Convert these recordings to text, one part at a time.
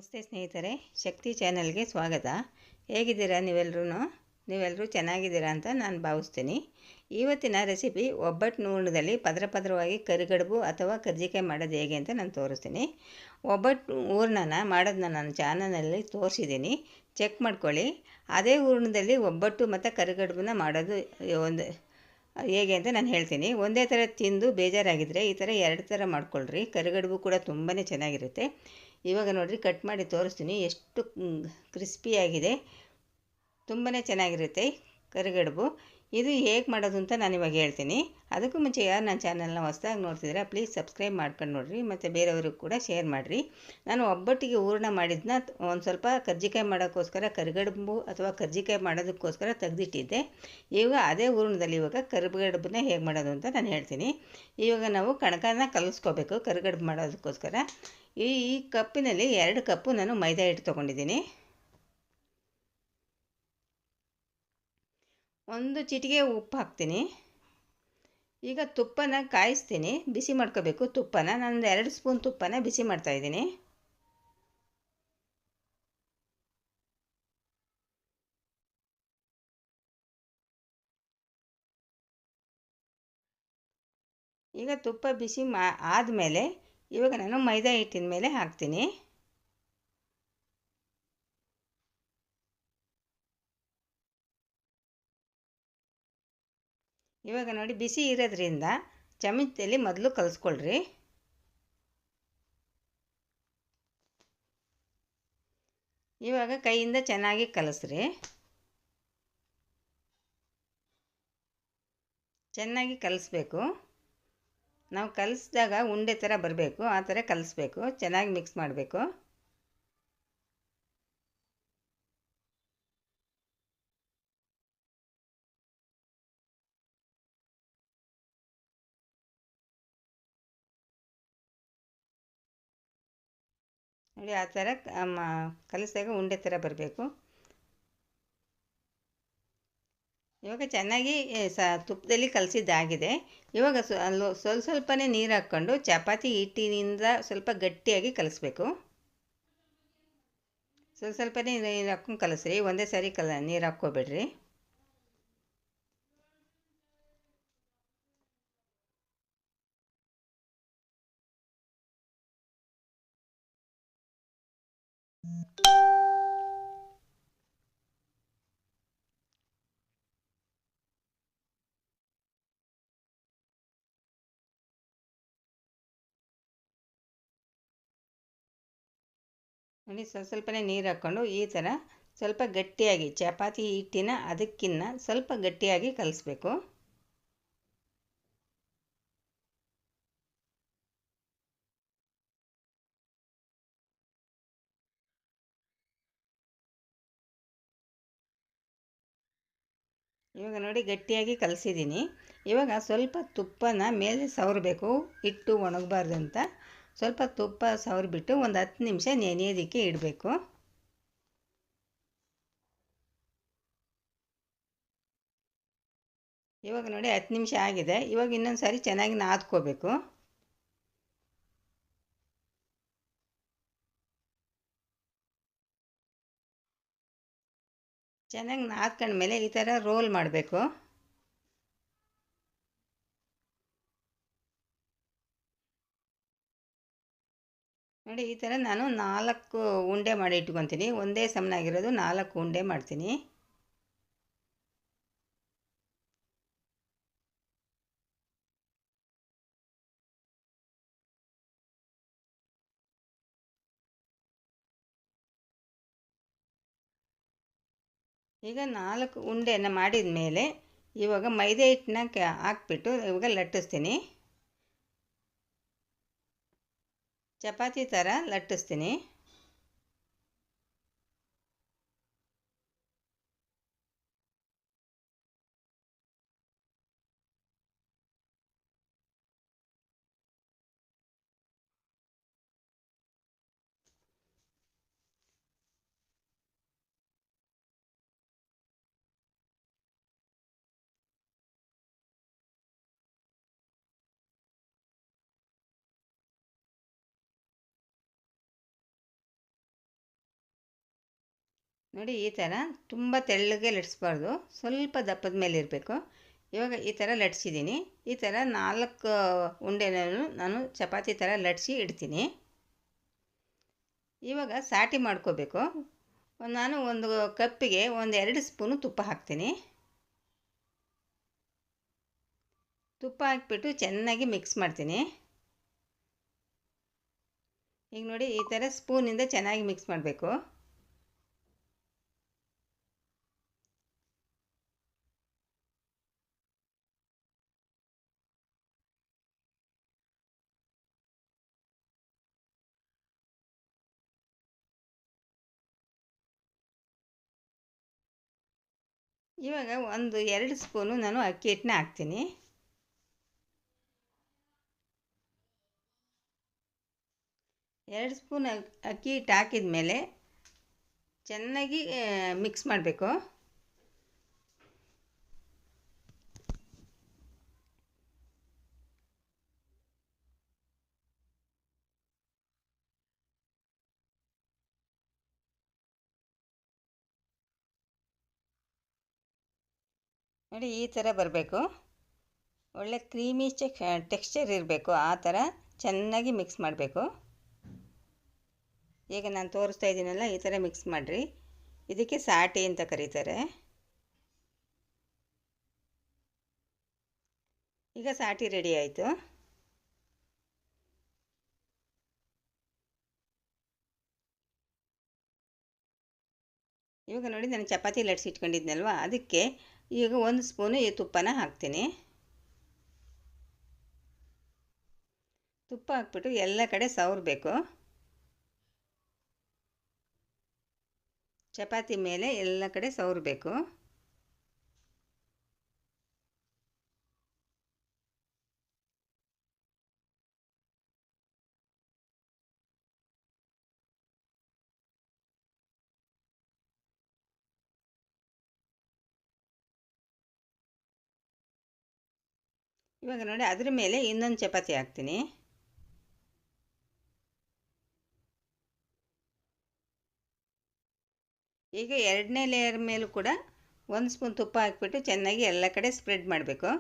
ನಮಸ್ತೆ ಸ್ನೇಹಿತರೆ, ಶಕ್ತಿ ಚಾನೆಲ್ಗೆ ಸ್ವಾಗತ. ಹೇಗಿದ್ದೀರಾ ನೀವೆಲ್ಲರೂ ಚೆನ್ನಾಗಿದ್ದೀರಾ ಅಂತ ನಾನು ಭಾವಿಸ್ತೀನಿ. ಇವತ್ತಿನ ರೆಸಿಪಿ ಒಬ್ಬಟ್ಟು ಹೂರಣದಲ್ಲಿ ಪದರ ಪದರವಾಗಿ ಕರಿಗಡುಬು ಅಥವಾ ಕರ್ಜಿಕಾಯಿ ಮಾಡೋದು ಹೇಗೆ ಅಂತ ನಾನು ತೋರಿಸ್ತೀನಿ. ಒಬ್ಬಟ್ಟು ಹೂರಣನ ಮಾಡೋದನ್ನ ನಾನು ಚಾನಲಲ್ಲಿ ತೋರಿಸಿದ್ದೀನಿ, ಚೆಕ್ ಮಾಡ್ಕೊಳ್ಳಿ. ಅದೇ ಹೂರಣದಲ್ಲಿ ಒಬ್ಬಟ್ಟು ಮತ್ತು ಕರಿಗಡುಬನ್ನ ಮಾಡೋದು ಒಂದು ಹೇಗೆ ಅಂತ ನಾನು ಹೇಳ್ತೀನಿ. ಒಂದೇ ಥರ ತಿಂದು ಬೇಜಾರಾಗಿದ್ದರೆ ಈ ಥರ ಎರಡು ಥರ ಮಾಡ್ಕೊಳ್ರಿ. ಕರಿಗಡುಬು ಕೂಡ ತುಂಬಾ ಚೆನ್ನಾಗಿರುತ್ತೆ. ಇವಾಗ ನೋಡಿರಿ, ಕಟ್ ಮಾಡಿ ತೋರಿಸ್ತೀನಿ. ಎಷ್ಟು ಕ್ರಿಸ್ಪಿಯಾಗಿದೆ, ತುಂಬಾ ಚೆನ್ನಾಗಿರುತ್ತೆ ಕರಿಗಡುಬು. ಇದು ಹೇಗೆ ಮಾಡೋದು ಅಂತ ನಾನು ಇವಾಗ ಹೇಳ್ತೀನಿ. ಅದಕ್ಕೂ ಮುಂಚೆ ಯಾರು ನನ್ನ ಚಾನಲ್ನ ಹೊಸದಾಗಿ ನೋಡ್ತಿದ್ದೀರಾ ಪ್ಲೀಸ್ ಸಬ್ಸ್ಕ್ರೈಬ್ ಮಾಡ್ಕೊಂಡು ನೋಡಿರಿ ಮತ್ತು ಬೇರೆಯವ್ರಿಗೆ ಕೂಡ ಶೇರ್ ಮಾಡಿರಿ. ನಾನು ಒಬ್ಬಟ್ಟಿಗೆ ಹೂರಣ ಮಾಡಿದ್ದನ್ನ ಒಂದು ಸ್ವಲ್ಪ ಕರ್ಜಿಕಾಯಿ ಮಾಡೋಕ್ಕೋಸ್ಕರ ಕರಿಗಡುಬು ಅಥವಾ ಕರ್ಜಿಕಾಯಿ ಮಾಡೋದಕ್ಕೋಸ್ಕರ ತೆಗೆದಿಟ್ಟಿದ್ದೆ. ಇವಾಗ ಅದೇ ಹೂರಣದಲ್ಲಿ ಇವಾಗ ಕರಿಗಡುಬನ್ನ ಹೇಗೆ ಮಾಡೋದು ಅಂತ ನಾನು ಹೇಳ್ತೀನಿ. ಇವಾಗ ನಾವು ಕಣಕನ ಕಲಿಸ್ಕೋಬೇಕು ಕರಿಗಡುಬು ಮಾಡೋದಕ್ಕೋಸ್ಕರ. ಈ ಕಪ್ಪಿನಲ್ಲಿ 2 ಕಪ್ಪು ನಾನು ಮೈದಾ ಹಿಟ್ಟು ತೊಗೊಂಡಿದ್ದೀನಿ. ಒಂದು ಚಿಟಿಕೆ ಉಪ್ಪು ಹಾಕ್ತೀನಿ. ಈಗ ತುಪ್ಪನ ಕಾಯಿಸ್ತೀನಿ, ಬಿಸಿ ಮಾಡ್ಕೋಬೇಕು ತುಪ್ಪನ. ನಾನು 2 ಸ್ಪೂನ್ ತುಪ್ಪನ ಬಿಸಿ ಮಾಡ್ತಾಯಿದ್ದೀನಿ. ಈಗ ತುಪ್ಪ ಬಿಸಿ ಆದಮೇಲೆ ಇವಾಗ ನಾನು ಮೈದಾ ಹಿಟ್ಟಿನ ಮೇಲೆ ಹಾಕ್ತೀನಿ. ಇವಾಗ ನೋಡಿ, ಬಿಸಿ ಇರೋದ್ರಿಂದ ಚಮಚದಲ್ಲಿ ಮೊದಲು ಕಲಿಸ್ಕೊಳ್ರಿ. ಇವಾಗ ಕೈಯಿಂದ ಚೆನ್ನಾಗಿ ಕಲಿಸ್ರಿ. ಚೆನ್ನಾಗಿ ಕಲಿಸ್ಬೇಕು. ನಾವು ಕಲಿಸಿದಾಗ ಉಂಡೆ ಥರ ಬರಬೇಕು, ಆ ಥರ ಕಲಿಸ್ಬೇಕು. ಚೆನ್ನಾಗಿ ಮಿಕ್ಸ್ ಮಾಡಬೇಕು. ನೋಡಿ, ಆ ಥರ ಕಲಿಸಿದಾಗ ಉಂಡೆ ಥರ ಬರಬೇಕು. ಇವಾಗ ಚೆನ್ನಾಗಿ ತುಪ್ಪದಲ್ಲಿ ಕಲಸಿದ್ದಾಗಿದೆ. ಇವಾಗ ಸ್ವಲ್ಪನೇ ನೀರು ಹಾಕ್ಕೊಂಡು ಚಪಾತಿ ಹಿಟ್ಟಿನಿಂದ ಸ್ವಲ್ಪ ಗಟ್ಟಿಯಾಗಿ ಕಲಿಸ್ಬೇಕು. ಸ್ವಲ್ಪನೇ ನೀರು ಹಾಕ್ಕೊಂಡು ಕಲಿಸ್ರಿ, ಒಂದೇ ಸಾರಿ ನೀರು ಹಾಕ್ಕೋಬೇಡ್ರಿ. ನೋಡಿ, ಸ್ವಲ್ಪನೇ ನೀರು ಹಾಕ್ಕೊಂಡು ಈ ಥರ ಸ್ವಲ್ಪ ಗಟ್ಟಿಯಾಗಿ, ಚಪಾತಿ ಹಿಟ್ಟಿನ ಅದಕ್ಕಿಂತ ಸ್ವಲ್ಪ ಗಟ್ಟಿಯಾಗಿ ಕಲಿಸ್ಬೇಕು. ಇವಾಗ ನೋಡಿ, ಗಟ್ಟಿಯಾಗಿ ಕಲಸಿದ್ದೀನಿ. ಇವಾಗ ಸ್ವಲ್ಪ ತುಪ್ಪನ ಮೇಲೆ ಸವರಬೇಕು, ಹಿಟ್ಟು ಒಣಗಬಾರ್ದು ಅಂತ. ಸ್ವಲ್ಪ ತುಪ್ಪ ಸವರಿಬಿಟ್ಟು ಒಂದು 10 ನಿಮಿಷ ನೆನೆಯೋದಕ್ಕೆ ಇಡಬೇಕು. ಇವಾಗ ನೋಡಿ, 10 ನಿಮಿಷ ಆಗಿದೆ. ಇವಾಗ ಇನ್ನೊಂದು ಸಾರಿ ಚೆನ್ನಾಗಿ ನಾದ್ಕೋಬೇಕು. ಚೆನ್ನಾಗಿ ನಾದ್ಕೊಂಡ್ಮೇಲೆ ಈ ಥರ ರೋಲ್ ಮಾಡಬೇಕು. ನೋಡಿ, ಈ ಥರ ನಾನು 4 ಉಂಡೆ ಮಾಡಿ ಇಟ್ಕೊತೀನಿ. ಒಂದೇ ಸಮನಾಗಿರೋದು 4 ಉಂಡೆ ಮಾಡ್ತೀನಿ. ಈಗ 4 ಉಂಡೆನ ಮಾಡಿದ ಮೇಲೆ ಇವಾಗ ಮೈದಾ ಹಿಟ್ಟನ್ನ ಹಾಕ್ಬಿಟ್ಟು ಇವಾಗ ಲಟ್ಟಿಸ್ತೀನಿ. ಚಪಾತಿ ಥರ ಲಟ್ಟಿಸ್ತೀನಿ. ನೋಡಿ ಈ ಥರ ತುಂಬ ತೆಳ್ಳಗೆ ಲಟ್ಸ್ಬಾರ್ದು, ಸ್ವಲ್ಪ ದಪ್ಪದ ಮೇಲೆ ಇರಬೇಕು. ಇವಾಗ ಈ ಥರ ಲಟ್ಸಿದ್ದೀನಿ. ಈ ಥರ 4 ಉಂಡೆನೂ ನಾನು ಚಪಾತಿ ಥರ ಲಟ್ಸಿ ಇಡ್ತೀನಿ. ಇವಾಗ ಸಾಟಿ ಮಾಡ್ಕೋಬೇಕು. ನಾನು ಒಂದು ಕಪ್ಪಿಗೆ 2 ಸ್ಪೂನು ತುಪ್ಪ ಹಾಕ್ತೀನಿ. ತುಪ್ಪ ಹಾಕಿಬಿಟ್ಟು ಚೆನ್ನಾಗಿ ಮಿಕ್ಸ್ ಮಾಡ್ತೀನಿ. ಈಗ ನೋಡಿ ಈ ಥರ ಸ್ಪೂನಿಂದ ಚೆನ್ನಾಗಿ ಮಿಕ್ಸ್ ಮಾಡಬೇಕು. ಇವಾಗ 2 ಸ್ಪೂನು ನಾನು ಅಕ್ಕಿ ಹಿಟ್ಟನ್ನ ಹಾಕ್ತೀನಿ. ಎರಡು ಸ್ಪೂನ್ ಅಕ್ಕಿ ಹಿಟ್ಟು ಹಾಕಿದ ಮೇಲೆ ಚೆನ್ನಾಗಿ ಮಿಕ್ಸ್ ಮಾಡಬೇಕು. ನೋಡಿ ಈ ಥರ ಬರಬೇಕು. ಒಳ್ಳೆ ಕ್ರೀಮಿ ಟೆಕ್ಸ್ಚರ್ ಇರಬೇಕು. ಆ ಥರ ಚೆನ್ನಾಗಿ ಮಿಕ್ಸ್ ಮಾಡಬೇಕು. ಈಗ ನಾನು ತೋರಿಸ್ತಾ ಇದ್ದೀನಲ್ಲ, ಈ ಥರ ಮಿಕ್ಸ್ ಮಾಡಿರಿ. ಇದಕ್ಕೆ ಸಾಟಿ ಅಂತ ಕರೀತಾರೆ. ಈಗ ಸಾಟಿ ರೆಡಿ ಆಯಿತು. ಇವಾಗ ನೋಡಿ ನಾನು ಚಪಾತಿ ಲಟ್ಸಿಟ್ಕೊಂಡಿದ್ನಲ್ವ, ಅದಕ್ಕೆ ಈಗ 1 ಸ್ಪೂನು ಈ ತುಪ್ಪನ ಹಾಕ್ತೀನಿ. ತುಪ್ಪ ಹಾಕ್ಬಿಟ್ಟು ಎಲ್ಲ ಕಡೆ ಸವರಬೇಕು. ಚಪಾತಿ ಮೇಲೆ ಎಲ್ಲ ಕಡೆ ಸವರಬೇಕು. ಇವಾಗ ನೋಡಿ ಅದ್ರ ಮೇಲೆ ಇನ್ನೊಂದು ಚಪಾತಿ ಹಾಕ್ತೀನಿ. ಈಗ 2ನೇ ಲೇಯರ್ ಮೇಲೂ ಕೂಡ 1 ಸ್ಪೂನ್ ತುಪ್ಪ ಹಾಕಿಬಿಟ್ಟು ಚೆನ್ನಾಗಿ ಎಲ್ಲ ಕಡೆ ಸ್ಪ್ರೆಡ್ ಮಾಡಬೇಕು.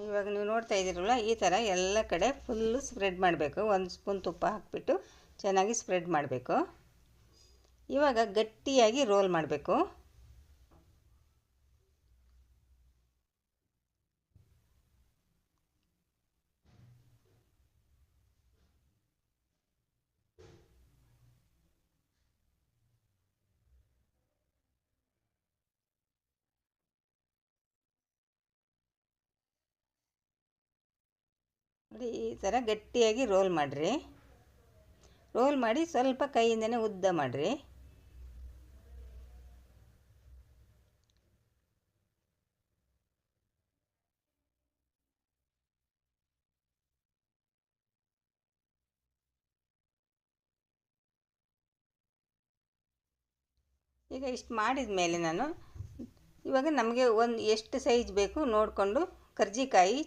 ಇವಾಗ ನೀವು ನೋಡ್ತಾ ಇದ್ದೀರಲ್ಲ, ಈ ಥರ ಎಲ್ಲ ಕಡೆ ಫುಲ್ಲು ಸ್ಪ್ರೆಡ್ ಮಾಡಬೇಕು. 1 ಸ್ಪೂನ್ ತುಪ್ಪ ಹಾಕಿಬಿಟ್ಟು ಚೆನ್ನಾಗಿ ಸ್ಪ್ರೆಡ್ ಮಾಡಬೇಕು. ಇವಾಗ ಗಟ್ಟಿಯಾಗಿ ರೋಲ್ ಮಾಡಬೇಕು. ನೋಡಿ ಈ ಥರ ಗಟ್ಟಿಯಾಗಿ ರೋಲ್ ಮಾಡಿರಿ. ರೋಲ್ ಮಾಡಿ ಸ್ವಲ್ಪ ಕೈಯಿಂದನೇ ಉದ್ದ ಮಾಡಿರಿ. ಈಗ ಇಷ್ಟು ಮಾಡಿದ ಮೇಲೆ ನಾನು ಇವಾಗ ನಮಗೆ ಎಷ್ಟು ಸೈಜ್ ಬೇಕು ನೋಡಿಕೊಂಡು, ಕರ್ಜಿಕಾಯಿ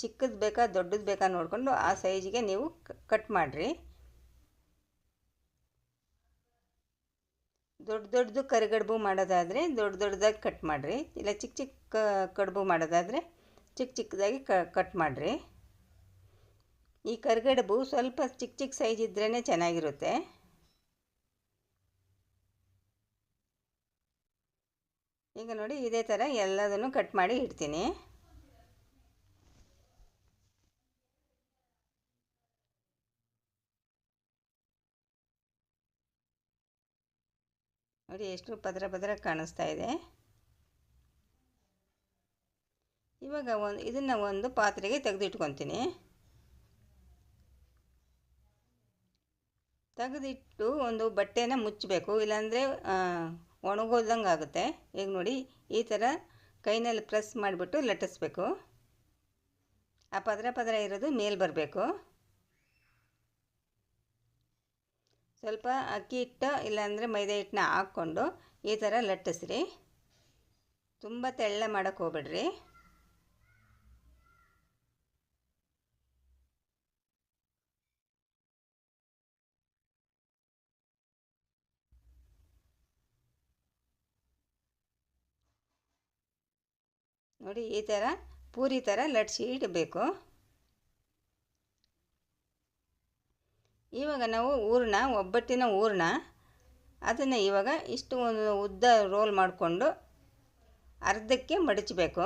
ಚಿಕ್ಕದು ಬೇಕಾ ದೊಡ್ಡದು ಬೇಕಾ ನೋಡಿಕೊಂಡು ಆ ಸೈಜಿಗೆ ನೀವು ಕಟ್ ಮಾಡಿರಿ. ದೊಡ್ಡದು ಕರಿಗಡುಬು ಮಾಡೋದಾದರೆ ದೊಡ್ಡದಾಗಿ ಕಟ್ ಮಾಡಿರಿ. ಇಲ್ಲ ಚಿಕ್ಕ ಕಡುಬು ಮಾಡೋದಾದರೆ ಚಿಕ್ಕದಾಗಿ ಕಟ್ ಮಾಡಿರಿ. ಈ ಕರಿಗಡುಬು ಸ್ವಲ್ಪ ಚಿಕ್ಕ ಸೈಜ್ ಇದ್ರೇ ಚೆನ್ನಾಗಿರುತ್ತೆ. ಈಗ ನೋಡಿ ಇದೇ ಥರ ಎಲ್ಲದನ್ನು ಕಟ್ ಮಾಡಿ ಇಡ್ತೀನಿ. ನೋಡಿ ಎಷ್ಟು ಪದರ ಕಾಣಿಸ್ತಾ ಇದೆ. ಇವಾಗ ಇದನ್ನು ಒಂದು ಪಾತ್ರೆಗೆ ತೆಗೆದಿಟ್ಕೊತೀನಿ. ತೆಗೆದಿಟ್ಟು ಒಂದು ಬಟ್ಟೆನ ಮುಚ್ಚಬೇಕು, ಇಲ್ಲಾಂದರೆ ಒಣಗೋದಂಗೆ ಆಗುತ್ತೆ. ಈಗ ನೋಡಿ ಈ ಥರ ಕೈನಲ್ಲಿ ಪ್ರೆಸ್ ಮಾಡಿಬಿಟ್ಟು ಲಟ್ಟಿಸ್ಬೇಕು. ಆ ಪದರ ಇರೋದು ಮೇಲೆ ಬರಬೇಕು. ಸ್ವಲ್ಪ ಅಕ್ಕಿ ಹಿಟ್ಟು ಇಲ್ಲಾಂದರೆ ಮೈದಾ ಹಿಟ್ಟನ್ನ ಹಾಕ್ಕೊಂಡು ಈ ಥರ ಲಟ್ಟಿಸ್ರಿ. ತುಂಬ ತೆಳ್ಳ ಮಾಡೋಕ್ಕೆ ಹೋಗ್ಬೇಡ್ರಿ. ನೋಡಿ ಈ ಥರ ಪೂರಿ ಥರ ಲಟ್ಸಿ ಇಡಬೇಕು. ಇವಾಗ ನಾವು ಒಬ್ಬಟ್ಟಿನ ಹೂರಣ ಅದನ್ನು ಇವಾಗ ಇಷ್ಟು ಒಂದು ಉದ್ದ ರೋಲ್ ಮಾಡಿಕೊಂಡು ಅರ್ಧಕ್ಕೆ ಮಡಚಬೇಕು.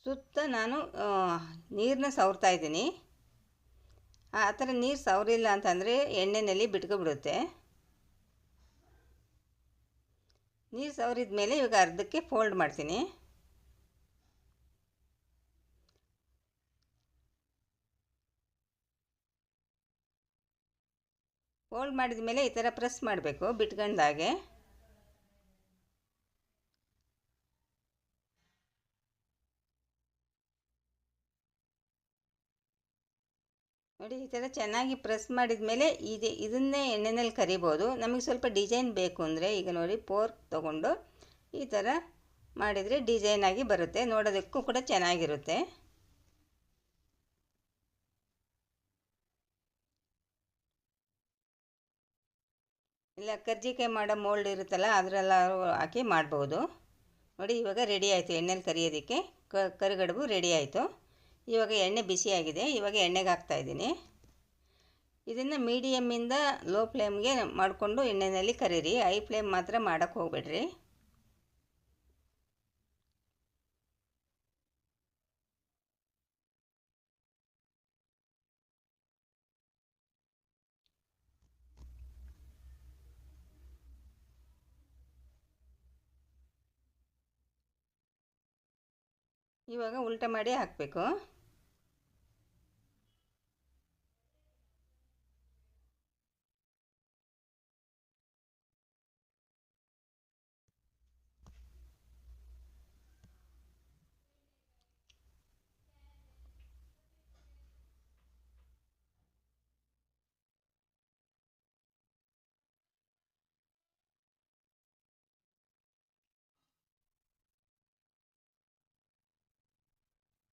ಸುತ್ತ ನಾನು ನೀರನ್ನ ಸವರ್ತಾ ಇದ್ದೀನಿ. ಆ ಥರ ನೀರು ಸವರಿಲ್ಲ ಅಂತಂದರೆ ಎಣ್ಣೆಯಲ್ಲಿ ಬಿಟ್ಕೊಬಿಡುತ್ತೆ. ನೀರು ಸವರಿದ ಮೇಲೆ ಇವಾಗ ಅರ್ಧಕ್ಕೆ ಫೋಲ್ಡ್ ಮಾಡ್ತೀನಿ. ಫೋಲ್ಡ್ ಮಾಡಿದ ಮೇಲೆ ಈ ಥರ ಪ್ರೆಸ್ ಮಾಡಬೇಕು ಬಿಟ್ಕೊಂಡಾಗೆ. ನೋಡಿ ಈ ಥರ ಚೆನ್ನಾಗಿ ಪ್ರೆಸ್ ಮಾಡಿದ ಮೇಲೆ ಇದನ್ನೇ ಎಣ್ಣೆಯಲ್ಲಿ ಕರಿಬೋದು. ನಮಗೆ ಸ್ವಲ್ಪ ಡಿಸೈನ್ ಬೇಕು ಅಂದರೆ ಈಗ ನೋಡಿ ಫೋರ್ಕ್ ತೊಗೊಂಡು ಈ ಥರ ಮಾಡಿದರೆ ಡಿಸೈನಾಗಿ ಬರುತ್ತೆ, ನೋಡೋದಕ್ಕೂ ಕೂಡ ಚೆನ್ನಾಗಿರುತ್ತೆ. ಇಲ್ಲ ಕರ್ಜಿಕಾಯಿ ಮಾಡೋ ಮೋಲ್ಡ್ ಇರುತ್ತಲ್ಲ ಅದರೆಲ್ಲ ಹಾಕಿ ಮಾಡ್ಬೋದು. ನೋಡಿ ಇವಾಗ ರೆಡಿ ಆಯಿತು. ಎಣ್ಣೆಲಿ ಕರಿಯೋದಕ್ಕೆ ಕರಿಗಡುಬು ರೆಡಿ ಆಯಿತು. ಇವಾಗ ಎಣ್ಣೆ ಬಿಸಿಯಾಗಿದೆ. ಇವಾಗ ಎಣ್ಣೆಗೆ ಹಾಕ್ತಾಯಿದ್ದೀನಿ. ಇದನ್ನು ಮೀಡಿಯಮ್ಮಿಂದ ಲೋ ಫ್ಲೇಮ್ಗೆ ಮಾಡಿಕೊಂಡು ಎಣ್ಣೆಯಲ್ಲಿ ಕರೀರಿ. ಹೈ ಫ್ಲೇಮ್ ಮಾತ್ರ ಮಾಡೋಕ್ಕೆ ಹೋಗ್ಬೇಡ್ರಿ. ಇವಾಗ ಉಲ್ಟ ಮಾಡಿ ಹಾಕಬೇಕು.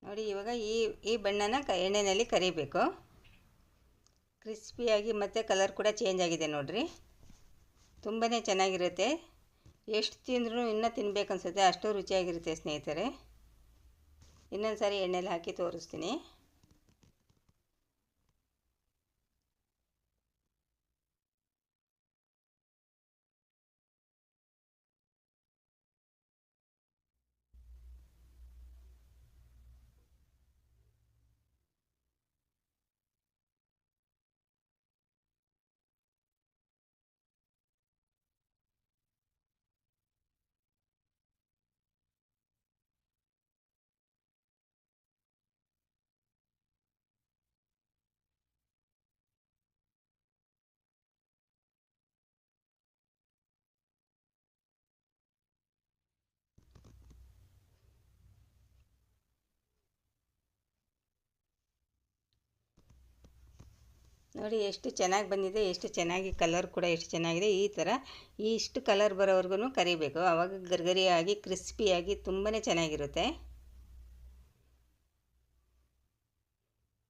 ನೋಡಿ ಇವಾಗ ಈ ಬಣ್ಣನ ಎಣ್ಣೆಯಲ್ಲಿ ಕರಿಬೇಕು. ಕ್ರಿಸ್ಪಿಯಾಗಿ ಮತ್ತು ಕಲರ್ ಕೂಡ ಚೇಂಜ್ ಆಗಿದೆ ನೋಡಿರಿ. ತುಂಬಾ ಚೆನ್ನಾಗಿರುತ್ತೆ. ಎಷ್ಟು ತಿಂದ್ರೂ ಇನ್ನೂ ತಿನ್ನಬೇಕನ್ಸುತ್ತೆ, ಅಷ್ಟು ರುಚಿಯಾಗಿರುತ್ತೆ ಸ್ನೇಹಿತರೆ. ಇನ್ನೊಂದು ಸಾರಿ ಎಣ್ಣೆಲಿ ಹಾಕಿ ತೋರಿಸ್ತೀನಿ. ನೋಡಿ ಎಷ್ಟು ಚೆನ್ನಾಗಿ ಬಂದಿದೆ, ಎಷ್ಟು ಚೆನ್ನಾಗಿ ಕಲರ್ ಕೂಡ ಎಷ್ಟು ಚೆನ್ನಾಗಿದೆ. ಈ ಥರ ಇಷ್ಟು ಕಲರ್ ಬರೋವರೆಗೂ ಕರಿಬೇಕು. ಆವಾಗ ಗರಿಗರಿಯಾಗಿ ಕ್ರಿಸ್ಪಿಯಾಗಿ ತುಂಬಾ ಚೆನ್ನಾಗಿರುತ್ತೆ.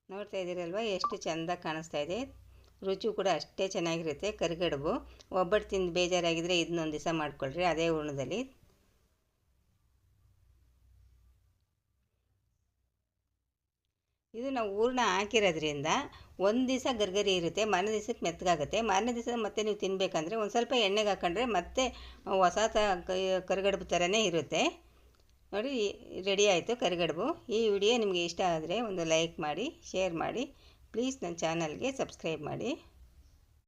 ನೋಡ್ತಾ ಇದ್ದೀರಲ್ವ ಎಷ್ಟು ಚೆಂದ ಕಾಣಿಸ್ತಾ ಇದೆ. ರುಚಿ ಕೂಡ ಅಷ್ಟೇ ಚೆನ್ನಾಗಿರುತ್ತೆ. ಕರಿಗಡುಬು ಒಬ್ಬಟ್ಟು ತಿಂದು ಬೇಜಾರಾಗಿದ್ದರೆ ಇದನ್ನೊಂದು ದಿವಸ ಮಾಡ್ಕೊಳ್ರಿ ಅದೇ ಹೂರಣದಲ್ಲಿ. ಇದು ನಾವು ಹೂರಣ ಹಾಕಿರೋದ್ರಿಂದ ಒಂದು ದಿವಸ ಗರ್ಗರಿ ಇರುತ್ತೆ, ಮಾರನೇ ದಿವಸಕ್ಕೆ ಮೆತ್ತಗಾಗುತ್ತೆ. ಮಾರನೇ ದಿವಸ ಮತ್ತೆ ನೀವು ತಿನ್ನಬೇಕಂದ್ರೆ ಒಂದು ಸ್ವಲ್ಪ ಎಣ್ಣೆಗೆ ಹಾಕೊಂಡ್ರೆ ಮತ್ತೆ ಹೊಸ ಕರಿಗಡುಬು ಥರನೇ ಇರುತ್ತೆ. ನೋಡಿ ರೆಡಿ ಆಯಿತು ಕರಿಗಡುಬು. ಈ ವಿಡಿಯೋ ನಿಮಗೆ ಇಷ್ಟ ಆದರೆ ಒಂದು ಲೈಕ್ ಮಾಡಿ, ಶೇರ್ ಮಾಡಿ, ಪ್ಲೀಸ್ ನನ್ನ ಚಾನಲ್ಗೆ ಸಬ್ಸ್ಕ್ರೈಬ್ ಮಾಡಿ.